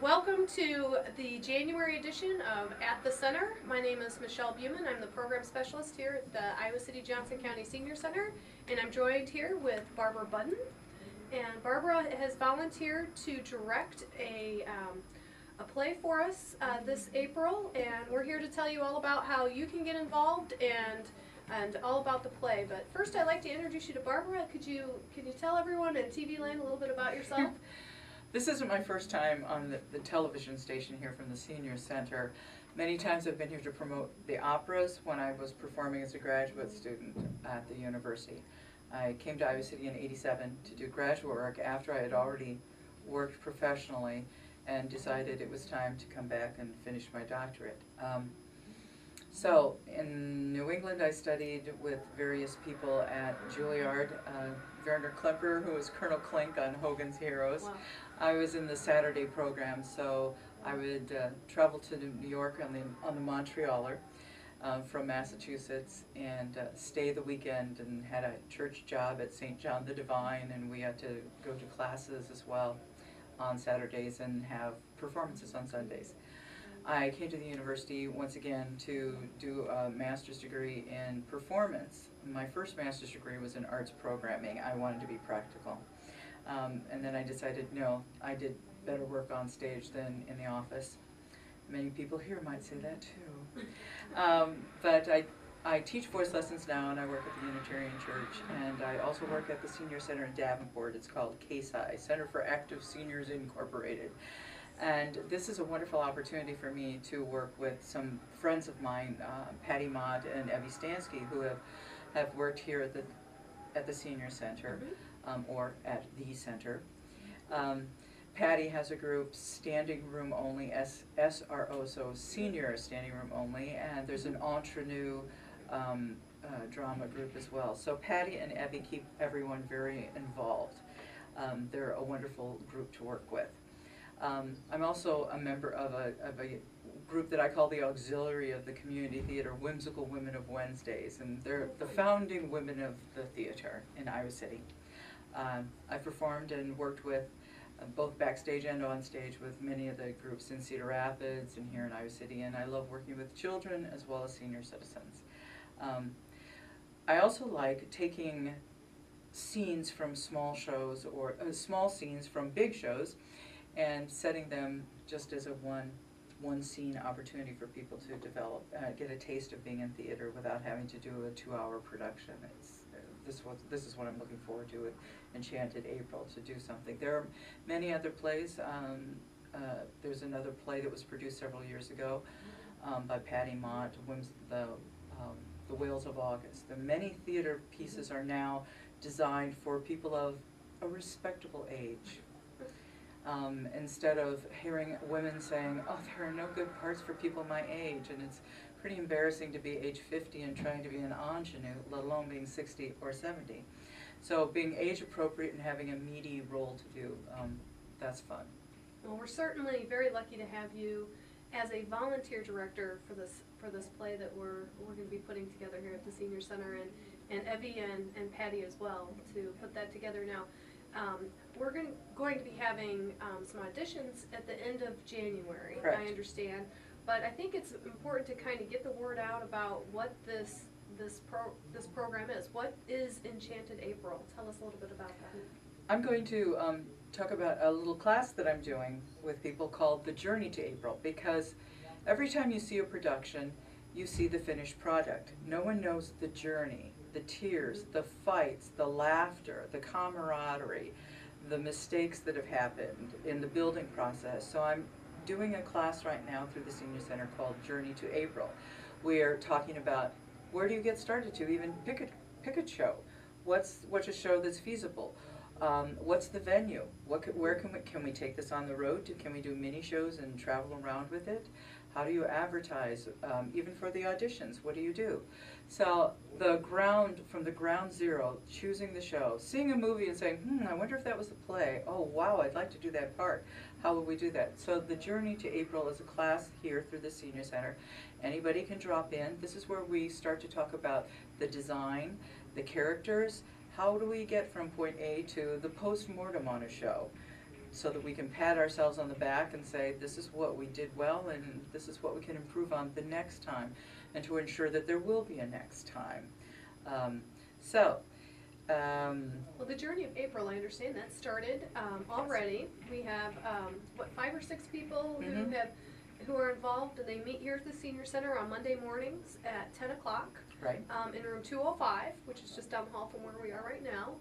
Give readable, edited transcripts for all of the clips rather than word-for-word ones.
Welcome to the January edition of At the Center. My name is Michelle Buman. I'm the program specialist here at the Iowa City Johnson County Senior Center, and I'm joined here with Barbara Buddin. And Barbara has volunteered to direct a play for us this April, and we're here to tell you all about how you can get involved and all about the play. But first, I'd like to introduce you to Barbara. Can you tell everyone in TV land a little bit about yourself? This isn't my first time on the television station here from the Senior Center. Many times I've been here to promote the operas when I was performing as a graduate student at the university. I came to Iowa City in '87 to do graduate work after I had already worked professionally and decided it was time to come back and finish my doctorate. So in New England I studied with various people at Juilliard. Werner Klemperer, who was Colonel Klink on Hogan's Heroes. Wow. I was in the Saturday program, so I would travel to New York on the Montrealer from Massachusetts and stay the weekend, and had a church job at St. John the Divine, and we had to go to classes as well on Saturdays and have performances on Sundays. I came to the university once again to do a master's degree in performance. My first master's degree was in arts programming. I wanted to be practical. And then I decided, no, I did better work on stage than in the office. Many people here might say that too. But I teach voice lessons now, and I work at the Unitarian Church, and I also work at the Senior Center in Davenport. It's called CASI, Center for Active Seniors Incorporated. And this is a wonderful opportunity for me to work with some friends of mine, Patty Mott and Evie Stansky, who have worked here at the Senior Center, or at the Center. Patty has a group, Standing Room Only, SRO, so Senior Standing Room Only, and there's an ingenue drama group as well. So Patty and Evie keep everyone very involved. They're a wonderful group to work with. I'm also a member of a group that I call the Auxiliary of the Community Theater, Whimsical Women of Wednesdays, and they're the founding women of the theater in Iowa City. I performed and worked with both backstage and on stage with many of the groups in Cedar Rapids and here in Iowa City, and I love working with children as well as senior citizens. I also like taking scenes from small shows, or small scenes from big shows, and setting them just as a one scene opportunity for people to develop, get a taste of being in theater without having to do a 2-hour production. This is what I'm looking forward to with Enchanted April, to do something. There are many other plays. There's another play that was produced several years ago by Patty Mott, the Whales of August. The many theater pieces are now designed for people of a respectable age. Instead of hearing women saying, oh, there are no good parts for people my age, and it's pretty embarrassing to be age 50 and trying to be an ingenue, let alone being 60 or 70. So being age appropriate and having a meaty role to do, that's fun. Well, we're certainly very lucky to have you as a volunteer director for this play that we're going to be putting together here at the Senior Center, and Evie and Patty as well to put that together now. We're going to be having some auditions at the end of January, Correct. I understand. But I think it's important to kind of get the word out about what this program is. What is Enchanted April? Tell us a little bit about that. I'm going to talk about a little class that I'm doing with people called The Journey to April, because every time you see a production, you see the finished product. No one knows the journey, the tears, the fights, the laughter, the camaraderie, the mistakes that have happened in the building process. So I'm doing a class right now through the Senior Center called Journey to April. We're talking about, where do you get started to even pick a show? What's a show that's feasible? What's the venue? Where can we take this on the road? Can we do mini shows and travel around with it? How do you advertise? Even for the auditions, what do you do? So from the ground zero, choosing the show, seeing a movie and saying, I wonder if that was the play. Oh wow, I'd like to do that part. How will we do that? So the Journey to April is a class here through the Senior Center. Anybody can drop in. This is where we start to talk about the design, the characters. How do we get from point A to the post-mortem on a show? so that we can pat ourselves on the back and say, this is what we did well and this is what we can improve on the next time, and to ensure that there will be a next time. Well, the Journey of April, I understand that started already. We have, 5 or 6 people who are involved, and they meet here at the Senior Center on Monday mornings at 10 o'clock. Right. In room 205, which is just down the hall from where we are right now.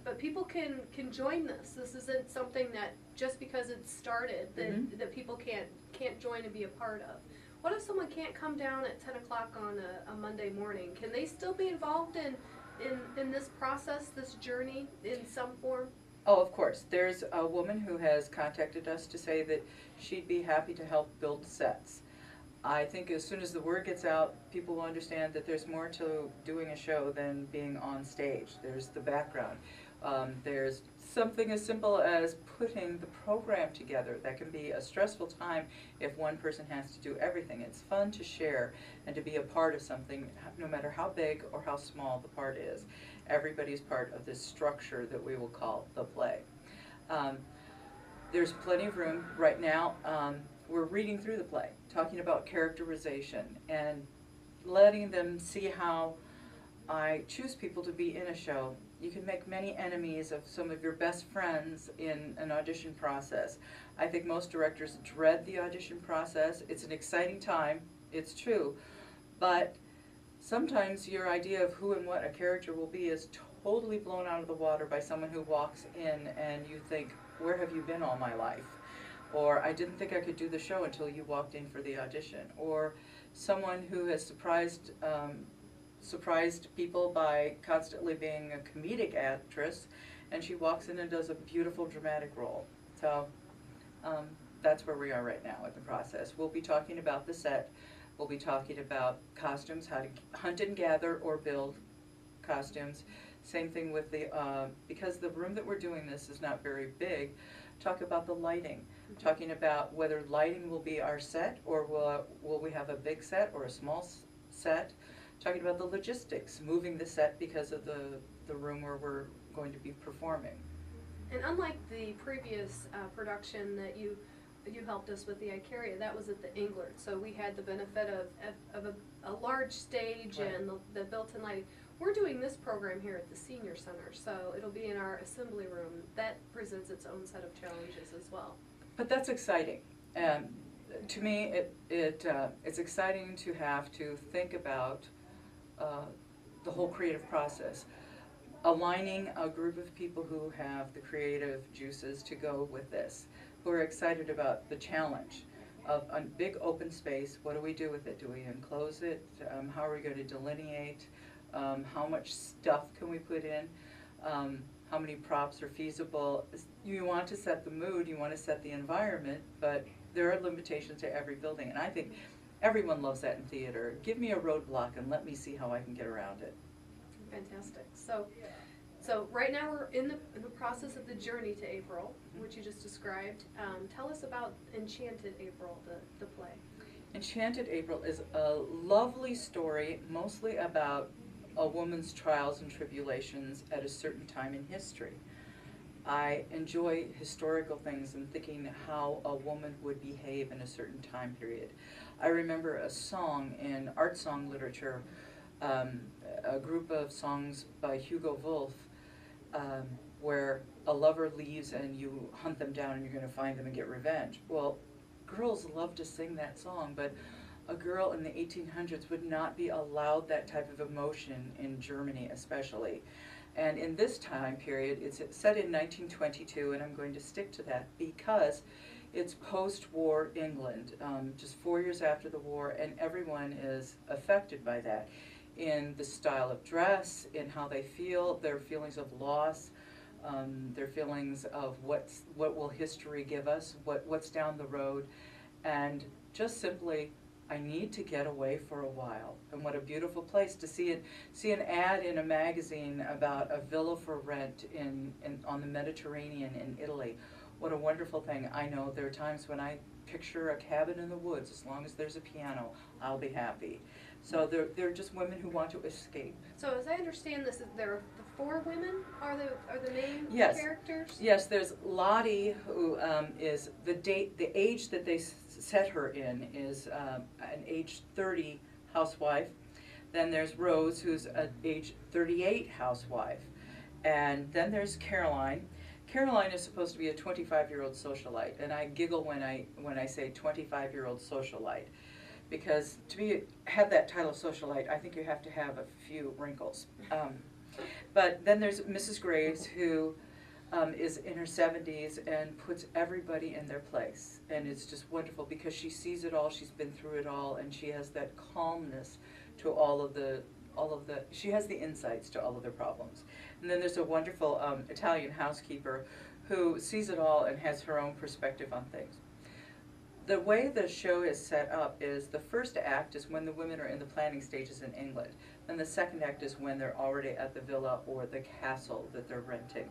But people can join this. This isn't something that just because it's started that people can't join and be a part of. What if someone can't come down at 10 o'clock on a Monday morning? Can they still be involved in this process, this journey, in some form? Oh, of course. There's a woman who has contacted us to say that she'd be happy to help build sets. I think as soon as the word gets out, people will understand that there's more to doing a show than being on stage. There's the background. There's something as simple as putting the program together. That can be a stressful time if one person has to do everything. It's fun to share and to be a part of something, no matter how big or how small the part is. Everybody's part of this structure that we will call the play. There's plenty of room right now. We're reading through the play, talking about characterization and letting them see how I choose people to be in a show. You can make many enemies of some of your best friends in an audition process. I think most directors dread the audition process. It's an exciting time, it's true, but sometimes your idea of who and what a character will be is totally blown out of the water by someone who walks in and you think, where have you been all my life? Or I didn't think I could do the show until you walked in for the audition. Or someone who has surprised people by constantly being a comedic actress, and she walks in and does a beautiful dramatic role. So that's where we are right now in the process. We'll be talking about the set. We'll be talking about costumes, how to hunt and gather or build costumes. Same thing with the, because the room that we're doing this is not very big, talk about the lighting. Talking about whether lighting will be our set, or will we have a big set or a small set. Talking about the logistics, moving the set because of the room where we're going to be performing. And unlike the previous production that you helped us with, the Icaria, that was at the Englert, so we had the benefit of a large stage and the built-in lighting. We're doing this program here at the Senior Center, so it'll be in our assembly room. That presents its own set of challenges as well. But that's exciting. To me, it's exciting to have to think about the whole creative process. Aligning a group of people who have the creative juices to go with this, who are excited about the challenge of a big open space. What do we do with it? Do we enclose it? How are we going to delineate? How much stuff can we put in? How many props are feasible? You want to set the mood, you want to set the environment, but there are limitations to every building, and I think everyone loves that in theater. Give me a roadblock and let me see how I can get around it. Fantastic. So right now we're in the process of the Journey to April, which you just described. Tell us about Enchanted April, the play. Enchanted April is a lovely story, mostly about a woman's trials and tribulations at a certain time in history. I enjoy historical things and thinking how a woman would behave in a certain time period. I remember a song in art song literature, a group of songs by Hugo Wolf, where a lover leaves and you hunt them down and you're going to find them and get revenge. Well, girls love to sing that song, but a girl in the 1800s would not be allowed that type of emotion in Germany especially. And in this time period, it's set in 1922, and I'm going to stick to that because it's post-war England, just 4 years after the war, and everyone is affected by that in the style of dress, in how they feel, their feelings of loss, their feelings of what will history give us, what's down the road, and just simply, I need to get away for a while. And what a beautiful place to see an ad in a magazine about a villa for rent on the Mediterranean in Italy. What a wonderful thing. I know there are times when I picture a cabin in the woods. As long as there's a piano, I'll be happy. So they're just women who want to escape. So as I understand this, there are the 4 women are the main Yes. characters? Yes, there's Lottie, who is the age that they set her in is an age 30 housewife. Then there's Rose, who's an age 38 housewife. And then there's Caroline. Caroline is supposed to be a 25-year-old socialite, and I giggle when I say 25-year-old socialite, because to have that title of socialite, I think you have to have a few wrinkles. But then there's Mrs. Graves, who is in her 70s and puts everybody in their place, and it's just wonderful because she sees it all, she's been through it all, and she has that calmness to all of the she has the insights to all of their problems. And then there's a wonderful Italian housekeeper who sees it all and has her own perspective on things. The way the show is set up is the first act is when the women are in the planning stages in England, and the second act is when they're already at the villa or the castle that they're renting.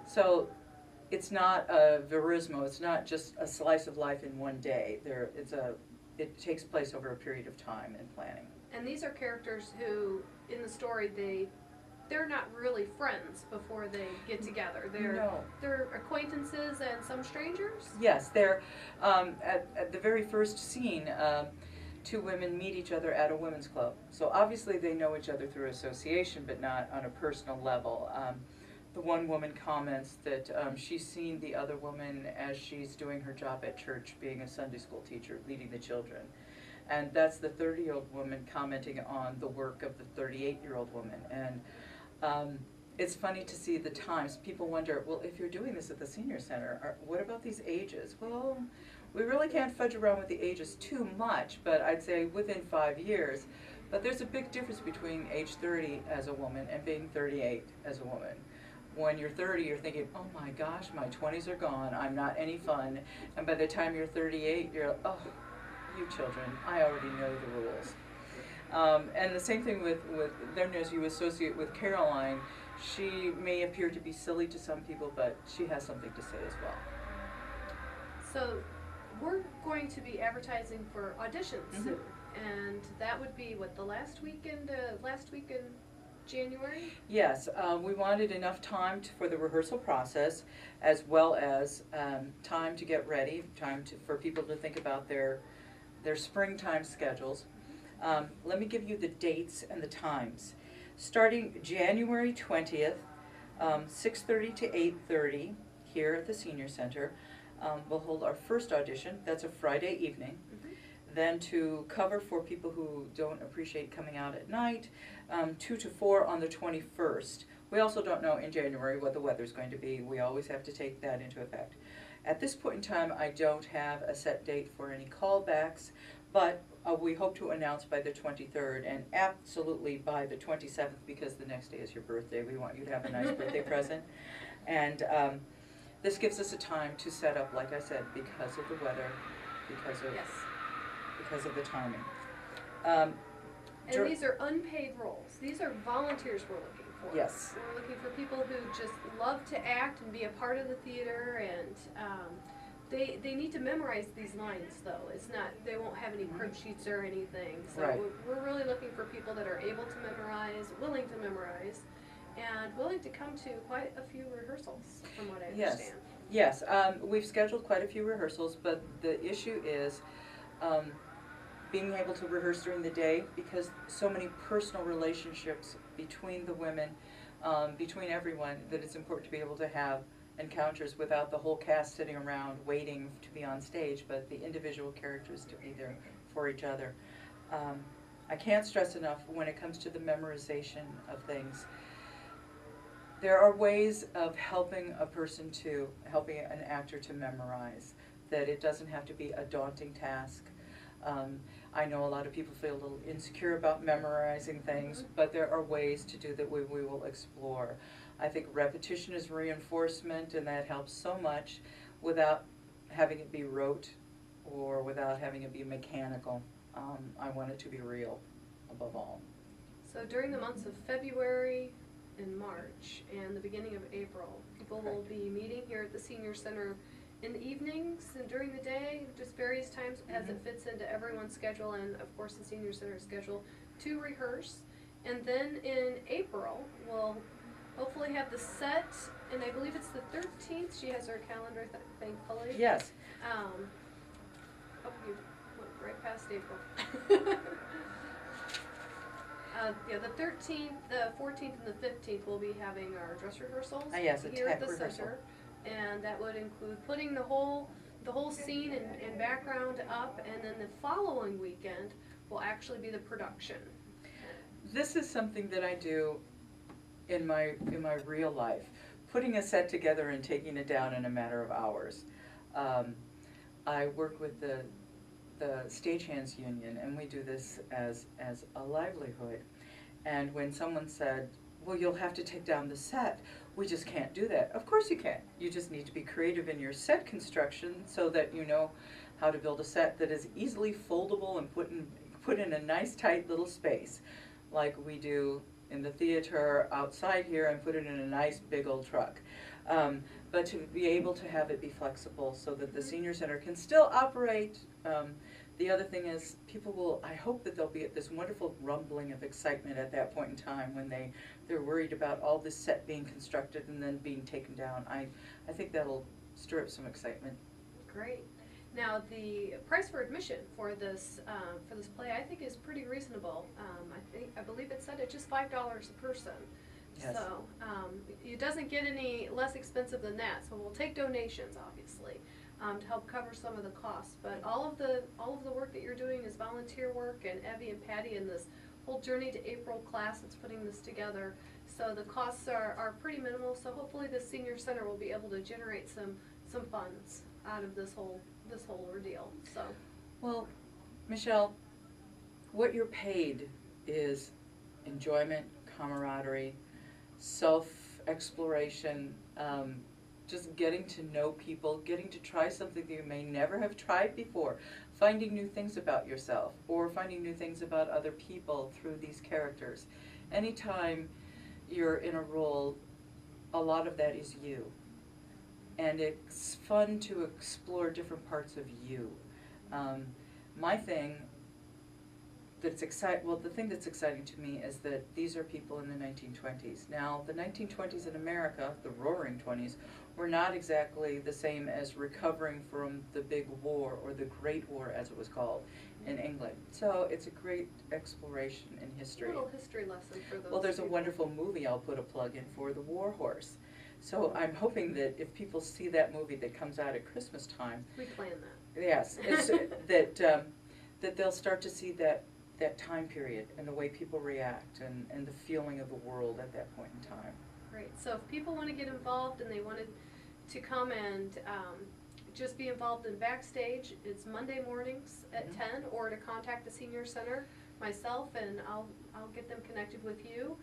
So it's not a verismo, it's not just a slice of life in one day. It takes place over a period of time in planning. And these are characters who, in the story, they're not really friends before they get together. They're acquaintances and some strangers? Yes, they're, at the very first scene, 2 women meet each other at a women's club. So obviously they know each other through association, but not on a personal level. The one woman comments that she's seen the other woman as she's doing her job at church, being a Sunday school teacher, leading the children. And that's the 30-year-old woman commenting on the work of the 38-year-old woman. And it's funny to see the times. People wonder, well, if you're doing this at the senior center, what about these ages? Well, we really can't fudge around with the ages too much, but I'd say within 5 years. But there's a big difference between age 30 as a woman and being 38 as a woman. When you're 30, you're thinking, oh my gosh, my 20s are gone, I'm not any fun. And by the time you're 38, you're like, oh, you children, I already know the rules. And the same thing with then as you associate with Caroline, she may appear to be silly to some people, but she has something to say as well. So we're going to be advertising for auditions soon, and that would be what, the last week in January? Yes, we wanted enough time for the rehearsal process, as well as time to get ready, for people to think about their springtime schedules. Let me give you the dates and the times. Starting January 20th, 6:30 to 8:30 here at the Senior Center, we'll hold our first audition. That's a Friday evening. Then to cover for people who don't appreciate coming out at night, 2 to 4 on the 21st. We also don't know in January what the weather's going to be. We always have to take that into effect. At this point in time, I don't have a set date for any callbacks, but we hope to announce by the 23rd, and absolutely by the 27th, because the next day is your birthday. We want you to have a nice birthday present. And this gives us a time to set up, like I said, because of the weather, because of the timing. And these are unpaid roles. These are volunteers we're looking for. Yes. We're looking for people who just love to act and be a part of the theater, and they need to memorize these lines, though. It's not, they won't have any crib sheets or anything. So right. we're really looking for people that are able to memorize, willing to memorize, and willing to come to quite a few rehearsals, from what I understand. Yes, we've scheduled quite a few rehearsals, but the issue is being able to rehearse during the day, because so many personal relationships between the women, between everyone, that it's important to be able to have encounters without the whole cast sitting around waiting to be on stage, but the individual characters to be there for each other. I can't stress enough when it comes to the memorization of things. There are ways of helping an actor to memorize, that it doesn't have to be a daunting task. I know a lot of people feel a little insecure about memorizing things, but there are ways to do that we will explore. I think repetition is reinforcement, and that helps so much without having it be rote or without having it be mechanical. I want it to be real, above all. So during the months of February and March and the beginning of April, people will be meeting here at the Senior Center in the evenings and during the day, just various times as it fits into everyone's schedule and of course the Senior Center schedule to rehearse. And then in April, we'll hopefully have the set, and I believe it's the 13th. She has her calendar, thankfully. Yes. Oh, you went right past April. Yeah, the 13th, the 14th, and the 15th we'll be having our dress rehearsals Yes, a here at tech the rehearsal. center, and that would include putting the whole scene and background up, and then the following weekend will actually be the production. This is something that I do in my real life, putting a set together and taking it down in a matter of hours. I work with the Stagehands Union, and we do this as a livelihood. And when someone said, well, you'll have to take down the set, we just can't do that. Of course you can. You just need to be creative in your set construction so that you know how to build a set that is easily foldable and put in a nice tight little space, like we do in the theater outside here, and put it in a nice big old truck. But to be able to have it be flexible so that the Senior Center can still operate. The other thing is, people will, I hope that there'll be this wonderful rumbling of excitement at that point in time when they're worried about all this set being constructed and then being taken down. I think that'll stir up some excitement. Great. Now, the price for admission for this play, I think, is pretty reasonable. I believe it said it's just $5 a person. Yes. So it doesn't get any less expensive than that. So we'll take donations, obviously, to help cover some of the costs. But all of the work that you're doing is volunteer work, and Evie and Patty and this whole Journey to April class that's putting this together. So the costs are pretty minimal. So hopefully the Senior Center will be able to generate some funds out of this whole ordeal. So, well, Michelle, what you're paid is enjoyment, camaraderie, self-exploration, just getting to know people, getting to try something that you may never have tried before, finding new things about yourself, or finding new things about other people through these characters. Anytime you're in a role, a lot of that is you. And it's fun to explore different parts of you. My thing that's the thing that's exciting to me is that these are people in the 1920s. Now, the 1920s in America, the Roaring 20s, were not exactly the same as recovering from the big war, or the Great War as it was called, in England. So it's a great exploration in history. a little history lesson for those. Well, there's a people. wonderful movie I'll put a plug in for, The War Horse. So I'm hoping that if people see that movie that comes out at Christmas time, We plan that. yes, that they'll start to see that time period and the way people react and the feeling of the world at that point in time. Great. So if people want to get involved and they wanted to come and just be involved in backstage, it's Monday mornings at 10, or to contact the Senior Center, myself, and I'll get them connected with you,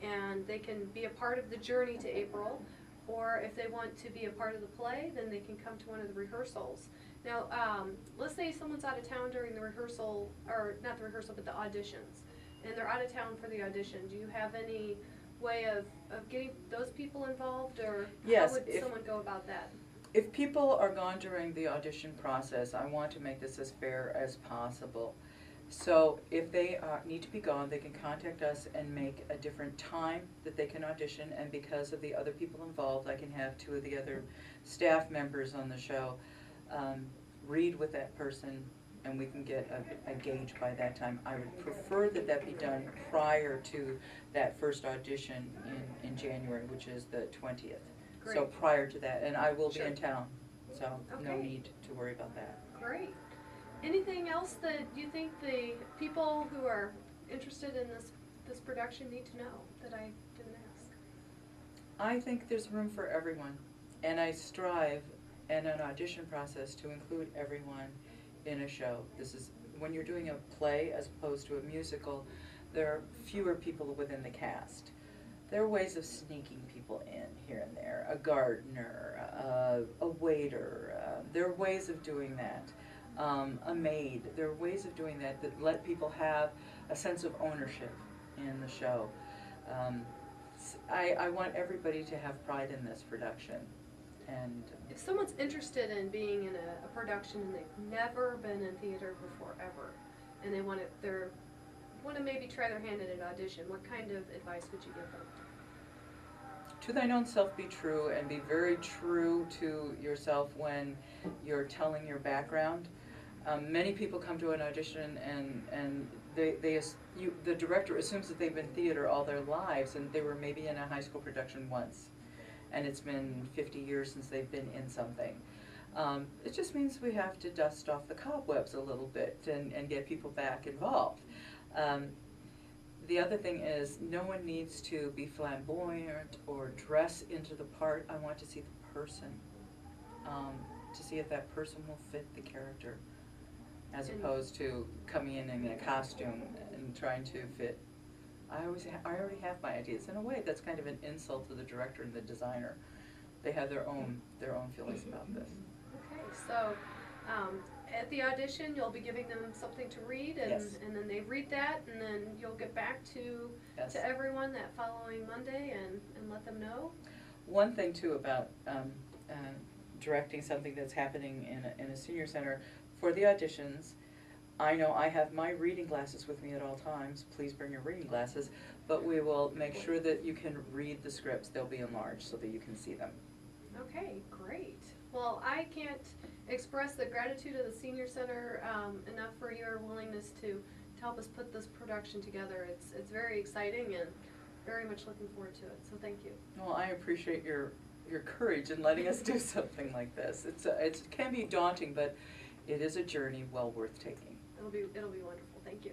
and they can be a part of the Journey to April. Or if they want to be a part of the play, then they can come to one of the rehearsals. Now, let's say someone's out of town during the rehearsal, or not the rehearsal, but the auditions, and they're out of town for the audition. Do you have any way of getting those people involved, or Yes, how would someone go about that? If people are gone during the audition process, I want to make this as fair as possible. So if they need to be gone, they can contact us and make a different time that they can audition, and because of the other people involved, I can have 2 of the other staff members on the show read with that person, and we can get a gauge by that time. I would prefer that be done prior to that first audition in January, which is the 20th. Great. So prior to that, and I will be Sure. in town, so no Okay. need to worry about that. Great. Anything else that you think the people who are interested in this production need to know that I didn't ask? I think there's room for everyone, and I strive in an audition process to include everyone in a show. This is, when you're doing a play as opposed to a musical, there are fewer people within the cast. There are ways of sneaking people in here and there, a gardener, a waiter, there are ways of doing that. A maid, there are ways of doing that let people have a sense of ownership in the show. I want everybody to have pride in this production, And If someone's interested in being in a production and they've never been in theater before ever, and they want to maybe try their hand at an audition, what kind of advice would you give them? to thine own self be true, and be very true to yourself when you're telling your background. Many people come to an audition and the director assumes that they've been in theater all their lives, and they were maybe in a high school production once, and it's been 50 years since they've been in something. It just means we have to dust off the cobwebs a little bit and get people back involved. The other thing is, no one needs to be flamboyant or dress into the part. I want to see the person, to see if that person will fit the character, as opposed to coming in a costume and trying to fit. I already have my ideas. In a way, that's kind of an insult to the director and the designer. They have their own feelings about this. Okay, so at the audition, you'll be giving them something to read, and, Yes. and then they read that, and then you'll get back to Yes. everyone that following Monday and let them know. One thing too about directing something that's happening in a senior center, for the auditions, I know I have my reading glasses with me at all times. Please bring your reading glasses, but we will make sure that you can read the scripts. They'll be enlarged so that you can see them. Okay, great. Well, I can't express the gratitude of the Senior Center enough for your willingness to help us put this production together. It's very exciting and very much looking forward to it, so thank you. Well, I appreciate your courage in letting us do something like this. It can be daunting, but it is a journey well worth taking. It'll be wonderful. Thank you.